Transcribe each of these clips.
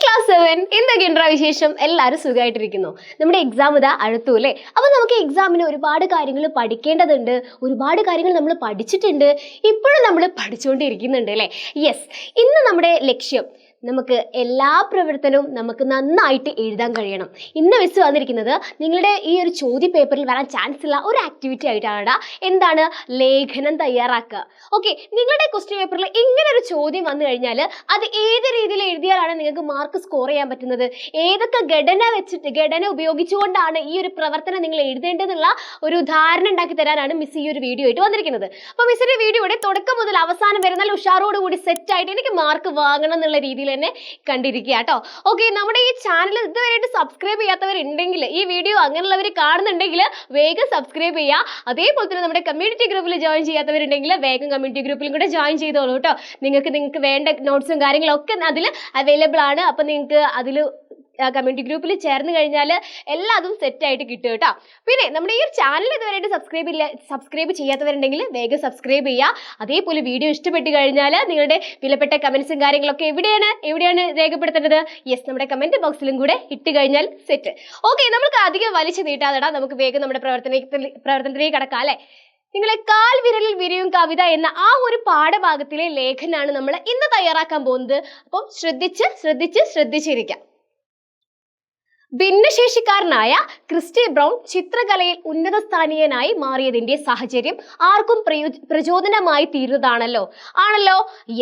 Class 7 എന്തൊക്കെയുണ്ടാ വിശേഷം? എല്ലാവരും സുഖമായിട്ടിരിക്കുന്നു. നമ്മുടെ എക്സാം ഇതാ അടുത്തു അല്ലേ? അപ്പൊ നമുക്ക് എക്സാമിന് ഒരുപാട് കാര്യങ്ങൾ പഠിക്കേണ്ടതുണ്ട്, ഒരുപാട് കാര്യങ്ങൾ നമ്മൾ പഠിച്ചിട്ടുണ്ട്, ഇപ്പോഴും നമ്മൾ പഠിച്ചുകൊണ്ടിരിക്കുന്നുണ്ട് അല്ലേ? യെസ്, ഇന്ന് നമ്മുടെ ലക്ഷ്യം നമുക്ക് എല്ലാ പ്രവർത്തനവും നമുക്ക് നന്നായിട്ട് എഴുതാൻ കഴിയണം. ഇന്ന് മിസ് വന്നിരിക്കുന്നത് നിങ്ങളുടെ ഈ ഒരു ചോദ്യ പേപ്പറിൽ വരാൻ ചാൻസ് ഉള്ള ഒരു ആക്ടിവിറ്റി ആയിട്ടാണ്. എന്താണ്? ലേഖനം തയ്യാറാക്കുക. ഓക്കെ, നിങ്ങളുടെ ക്വസ്റ്റ്യൻ പേപ്പറിൽ ഇങ്ങനെ ഒരു ചോദ്യം വന്നു കഴിഞ്ഞാൽ അത് ഏത് രീതിയിൽ എഴുതിയാലാണ് നിങ്ങൾക്ക് മാർക്ക് സ്കോർ ചെയ്യാൻ പറ്റുന്നത്, ഏതൊക്കെ ഘടന ഉപയോഗിച്ചുകൊണ്ടാണ് ഈ ഒരു പ്രവർത്തനം നിങ്ങൾ എഴുതേണ്ടതെന്നുള്ള ഒരു ധാരണ ഉണ്ടാക്കി തരാനാണ് മിസ് ഈ ഒരു വീഡിയോ ആയിട്ട് വന്നിരിക്കുന്നത്. അപ്പോൾ മിസ്സിന്റെ വീഡിയോയുടെ തുടക്കം മുതൽ അവസാനം വരെ നല്ല ഉഷാറോടുകൂടി സെറ്റ് ആയിട്ട് എനിക്ക് മാർക്ക് വാങ്ങണം എന്നുള്ള രീതിയിൽ തന്നെ കണ്ടിരിക്കുക കേട്ടോ. ഓക്കെ, നമ്മുടെ ഈ ചാനൽ ഇതുവരെയായിട്ട് സബ്സ്ക്രൈബ് ചെയ്യാത്തവരുണ്ടെങ്കിൽ, ഈ വീഡിയോ അങ്ങനെയുള്ളവർ കാണുന്നുണ്ടെങ്കിൽ വേഗം സബ്സ്ക്രൈബ് ചെയ്യുക. അതേപോലെ തന്നെ നമ്മുടെ കമ്മ്യൂണിറ്റി ഗ്രൂപ്പിൽ ജോയിൻ ചെയ്യാത്തവരുണ്ടെങ്കിൽ വേഗം കമ്മ്യൂണിറ്റി ഗ്രൂപ്പിലും കൂടെ ജോയിൻ ചെയ്തോളൂ കേട്ടോ. നിങ്ങൾക്ക് വേണ്ട നോട്ട്സും കാര്യങ്ങളൊക്കെ അതിൽ അവൈലബിൾ ആണ്. അപ്പം നിങ്ങൾക്ക് അതിൽ കമ്മ്യൂണിറ്റി ഗ്രൂപ്പിൽ ചേർന്ന് കഴിഞ്ഞാൽ എല്ലാതും സെറ്റായിട്ട് കിട്ടും കേട്ടോ. പിന്നെ നമ്മുടെ ഈ ഒരു ചാനൽ ഇതുവരെയായിട്ട് സബ്സ്ക്രൈബ് ചെയ്യാത്തവരുണ്ടെങ്കിൽ വേഗം സബ്സ്ക്രൈബ് ചെയ്യുക. അതേപോലെ വീഡിയോ ഇഷ്ടപ്പെട്ട് കഴിഞ്ഞാൽ നിങ്ങളുടെ വിലപ്പെട്ട കമൻസും കാര്യങ്ങളൊക്കെ എവിടെയാണ് രേഖപ്പെടുത്തേണ്ടത്? യെസ്, നമ്മുടെ കമൻറ്റ് ബോക്സിലും കൂടെ ഇട്ട് കഴിഞ്ഞാൽ സെറ്റ്. ഓക്കെ, നമുക്ക് അധികം വലിച്ചു നീട്ടാതെടാ, നമുക്ക് വേഗം നമ്മുടെ പ്രവർത്തനത്തിലേക്ക് കടക്കാം അല്ലേ? നിങ്ങളെ കാൽ വിരലിൽ വിരിയും കവിത എന്ന ആ ഒരു പാഠഭാഗത്തിലെ ലേഖനാണ് നമ്മൾ ഇന്ന് തയ്യാറാക്കാൻ പോകുന്നത്. അപ്പം ശ്രദ്ധിച്ചിരിക്കാം. ഭിന്നശേഷിക്കാരനായ ക്രിസ്റ്റി ബ്രൗൺ ചിത്രകലയിൽ ഉന്നതസ്ഥാനീയനായി മാറിയതിന്റെ സാഹചര്യം ആർക്കും പ്രചോദനമായി തീരുന്നതാണല്ലോ.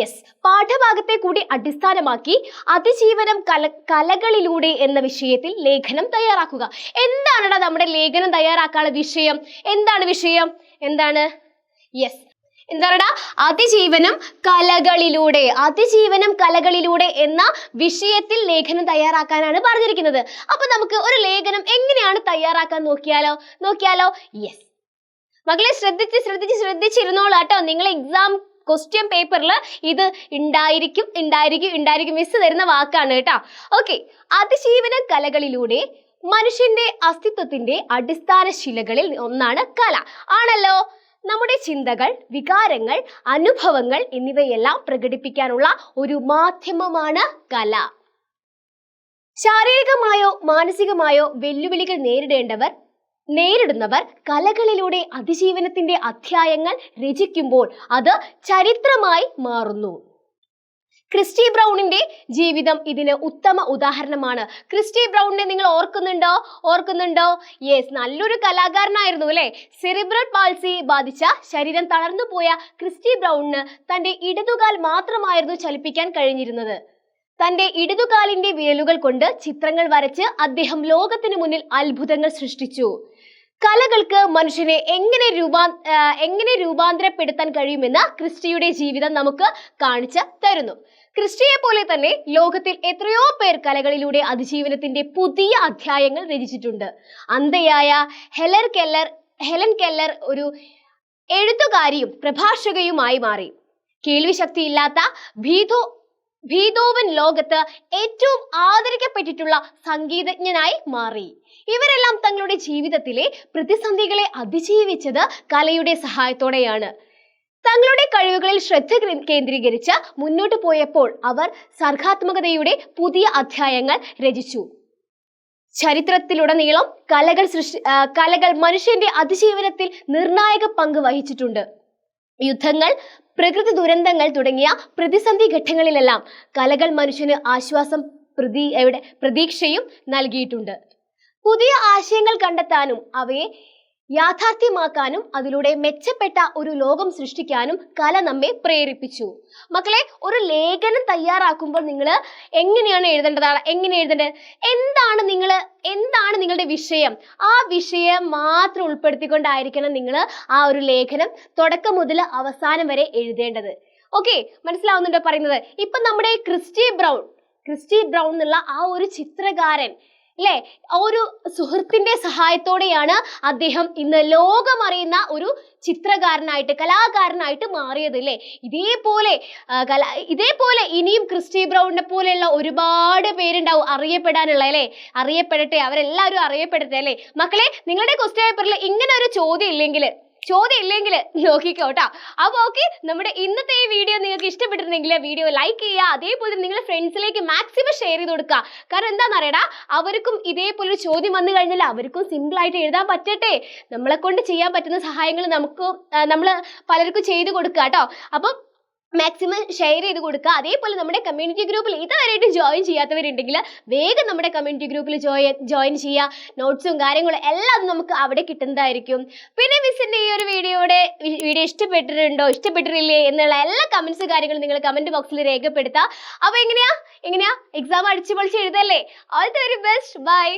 യെസ്, പാഠഭാഗത്തെ കൂടി അടിസ്ഥാനമാക്കി അതിജീവനം കലകളിലൂടെ എന്ന വിഷയത്തിൽ ലേഖനം തയ്യാറാക്കുക. എന്താണ് നമ്മുടെ ലേഖനം തയ്യാറാക്കാനുള്ള വിഷയം? എന്താണ്? യെസ്, എന്താടാ? അതിജീവനം കലകളിലൂടെ എന്ന വിഷയത്തിൽ ലേഖനം തയ്യാറാക്കാനാണ് പറഞ്ഞിരിക്കുന്നത്. അപ്പൊ നമുക്ക് ഒരു ലേഖനം എങ്ങനെയാണ് തയ്യാറാക്കാൻ നോക്കിയാലോ? യെസ് മക്കളെ, ശ്രദ്ധിച്ചിരുന്നോളൂ കേട്ടോ. നിങ്ങളെ എക്സാം ക്വസ്റ്റ്യൻ പേപ്പറിൽ ഇത് ഉണ്ടായിരിക്കും മിസ് തരുന്ന വാക്കാണ് കേട്ടോ. ഓക്കെ, അതിജീവന കലകളിലൂടെ മനുഷ്യന്റെ അസ്തിത്വത്തിന്റെ അടിസ്ഥാന ശിലകളിൽ ഒന്നാണ് കല. ആണല്ലോ. നമ്മുടെ ചിന്തകൾ, വികാരങ്ങൾ, അനുഭവങ്ങൾ എന്നിവയെല്ലാം പ്രകടിപ്പിക്കാനുള്ള ഒരു മാധ്യമമാണ് കല. ശാരീരികമായോ മാനസികമായോ വെല്ലുവിളികൾ നേരിടുന്നവർ കലകളിലൂടെ അതിജീവനത്തിന്റെ അധ്യായങ്ങൾ രചിക്കുമ്പോൾ അത് ചരിത്രമായി മാറുന്നു. ക്രിസ്റ്റി ബ്രൗണിന്റെ ജീവിതം ഇതിന് ഉത്തമ ഉദാഹരണമാണ്. ക്രിസ്റ്റി ബ്രൗണിനെ നിങ്ങൾ ഓർക്കുന്നുണ്ടോ? യെസ്, നല്ലൊരു കലാകാരനായിരുന്നു അല്ലെ? സെറിബ്രൽ പാൾസി ബാധിച്ച ശരീരം തളർന്നുപോയ ക്രിസ്റ്റി ബ്രൗണിന് തന്റെ ഇടതുകാൽ മാത്രമായിരുന്നു ചലിപ്പിക്കാൻ കഴിഞ്ഞിരുന്നത്. തന്റെ ഇടതുകാലിന്റെ വിരലുകൾ കൊണ്ട് ചിത്രങ്ങൾ വരച്ച് അദ്ദേഹം ലോകത്തിന് മുന്നിൽ അത്ഭുതങ്ങൾ സൃഷ്ടിച്ചു. കലകൾക്ക് മനുഷ്യനെ എങ്ങനെ രൂപാന്തരപ്പെടുത്താൻ കഴിയുമെന്ന് ക്രിസ്റ്റിയുടെ ജീവിതം നമുക്ക് കാണിച്ചു തരുന്നു. ക്രിസ്റ്റിയെ പോലെ തന്നെ ലോകത്തിൽ എത്രയോ പേർ കലകളിലൂടെ അതിജീവനത്തിന്റെ പുതിയ അധ്യായങ്ങൾ രചിച്ചിട്ടുണ്ട്. അന്ധയായ ഹെലൻ കെല്ലർ ഒരു എഴുത്തുകാരിയും പ്രഭാഷകയുമായി മാറി. കേൾവിശക്തിയില്ലാത്ത ബീഥോവൻ ലോകത്ത് ഏറ്റവും ആദരിക്കപ്പെട്ടിട്ടുള്ള സംഗീതജ്ഞനായി മാറി. ഇവരെല്ലാം തങ്ങളുടെ ജീവിതത്തിലെ പ്രതിസന്ധികളെ അതിജീവിച്ചത് കലയുടെ സഹായത്തോടെയാണ്. തങ്ങളുടെ കഴിവുകളിൽ ശ്രദ്ധ കേന്ദ്രീകരിച്ച് മുന്നോട്ട് പോയപ്പോൾ അവർ സർഗാത്മകതയുടെ പുതിയ അധ്യായങ്ങൾ രചിച്ചു. ചരിത്രത്തിലുടനീളം കലകൾ മനുഷ്യന്റെ അതിജീവനത്തിൽ നിർണായക പങ്ക് വഹിച്ചിട്ടുണ്ട്. യുദ്ധങ്ങൾ, പ്രകൃതി ദുരന്തങ്ങൾ തുടങ്ങിയ പ്രതിസന്ധി ഘട്ടങ്ങളിലെല്ലാം കലകൾ മനുഷ്യന് ആശ്വാസം, പ്രതീക്ഷയും നൽകിയിട്ടുണ്ട്. പുതിയ ആശയങ്ങൾ കണ്ടെത്താനും അവയെ യാഥാർത്ഥ്യമാക്കാനും അതിലൂടെ മെച്ചപ്പെട്ട ഒരു ലോകം സൃഷ്ടിക്കാനും കല നമ്മെ പ്രേരിപ്പിച്ചു. മക്കളെ, ഒരു ലേഖനം തയ്യാറാക്കുമ്പോൾ നിങ്ങൾ എങ്ങനെയാണ് എഴുതേണ്ടത്? എന്താണ് നിങ്ങളുടെ വിഷയം? ആ വിഷയം മാത്രം ഉൾപ്പെടുത്തിക്കൊണ്ടായിരിക്കണം നിങ്ങൾ ആ ഒരു ലേഖനം തുടക്കം മുതൽ അവസാനം വരെ എഴുതേണ്ടത്. ഓക്കെ, മനസ്സിലാവുന്നുണ്ടോ പറയുന്നത്? ഇപ്പൊ നമ്മുടെ ക്രിസ്റ്റി ബ്രൗൺ എന്നുള്ള ആ ഒരു ചിത്രകാരൻ അല്ലെ, ഒരു സുഹൃത്തിന്റെ സഹായത്തോടെയാണ് അദ്ദേഹം ഇന്ന് ലോകമറിയുന്ന ഒരു കലാകാരനായിട്ട് മാറിയത് അല്ലേ? ഇതേപോലെ ഇനിയും ക്രിസ്റ്റി ബ്രൗണിനെ പോലെയുള്ള ഒരുപാട് പേരുണ്ടാവും അറിയപ്പെടട്ടെ, അവരെല്ലാവരും അറിയപ്പെടട്ടെ അല്ലേ? മക്കളെ, നിങ്ങളുടെ ക്വസ്റ്റ്യൻ പേപ്പറിൽ ഇങ്ങനെ ഒരു ചോദ്യം ഇല്ലെങ്കിൽ ചോദ്യം ഇല്ലെങ്കിൽ നോക്കിക്കോട്ടോ. അപ്പോൾ ഓക്കെ, നമ്മുടെ ഇന്നത്തെ ഈ വീഡിയോ നിങ്ങൾക്ക് ഇഷ്ടപ്പെട്ടിട്ടുണ്ടെങ്കിൽ വീഡിയോ ലൈക്ക് ചെയ്യുക, അതേപോലെ നിങ്ങളുടെ ഫ്രണ്ട്സിലേക്ക് മാക്സിമം ഷെയർ ചെയ്ത് കൊടുക്കുക. കാരണം എന്താണെന്ന് അറിയടാ, അവർക്കും ഇതേപോലെ ഒരു ചോദ്യം വന്നു കഴിഞ്ഞാൽ അവർക്കും സിമ്പിൾ ആയിട്ട് എഴുതാൻ പറ്റട്ടെ. നമ്മളെ കൊണ്ട് ചെയ്യാൻ പറ്റുന്ന സഹായങ്ങൾ നമ്മൾ പലർക്കും ചെയ്ത് കൊടുക്കുക കേട്ടോ. അപ്പം മാക്സിമം ഷെയർ ചെയ്ത് കൊടുക്കുക. അതേപോലെ നമ്മുടെ കമ്മ്യൂണിറ്റി ഗ്രൂപ്പിൽ ഇതുവരെയായിട്ട് ജോയിൻ ചെയ്യാത്തവരുണ്ടെങ്കിൽ വേഗം നമ്മുടെ കമ്മ്യൂണിറ്റി ഗ്രൂപ്പിൽ ജോയിൻ ചെയ്യുക. നോട്ട്സും കാര്യങ്ങളും എല്ലാം നമുക്ക് അവിടെ കിട്ടുന്നതായിരിക്കും. പിന്നെ മിസ്സിൻ്റെ ഈ ഒരു വീഡിയോ ഇഷ്ടപ്പെട്ടിട്ടില്ലേ എന്നുള്ള എല്ലാ കമൻസ് കാര്യങ്ങളും നിങ്ങൾ കമൻറ്റ് ബോക്സിൽ രേഖപ്പെടുത്തുക. അപ്പോൾ എങ്ങനെയാ എക്സാം അടിച്ചു പൊളിച്ച് എഴുതല്ലേ. All the very best. By.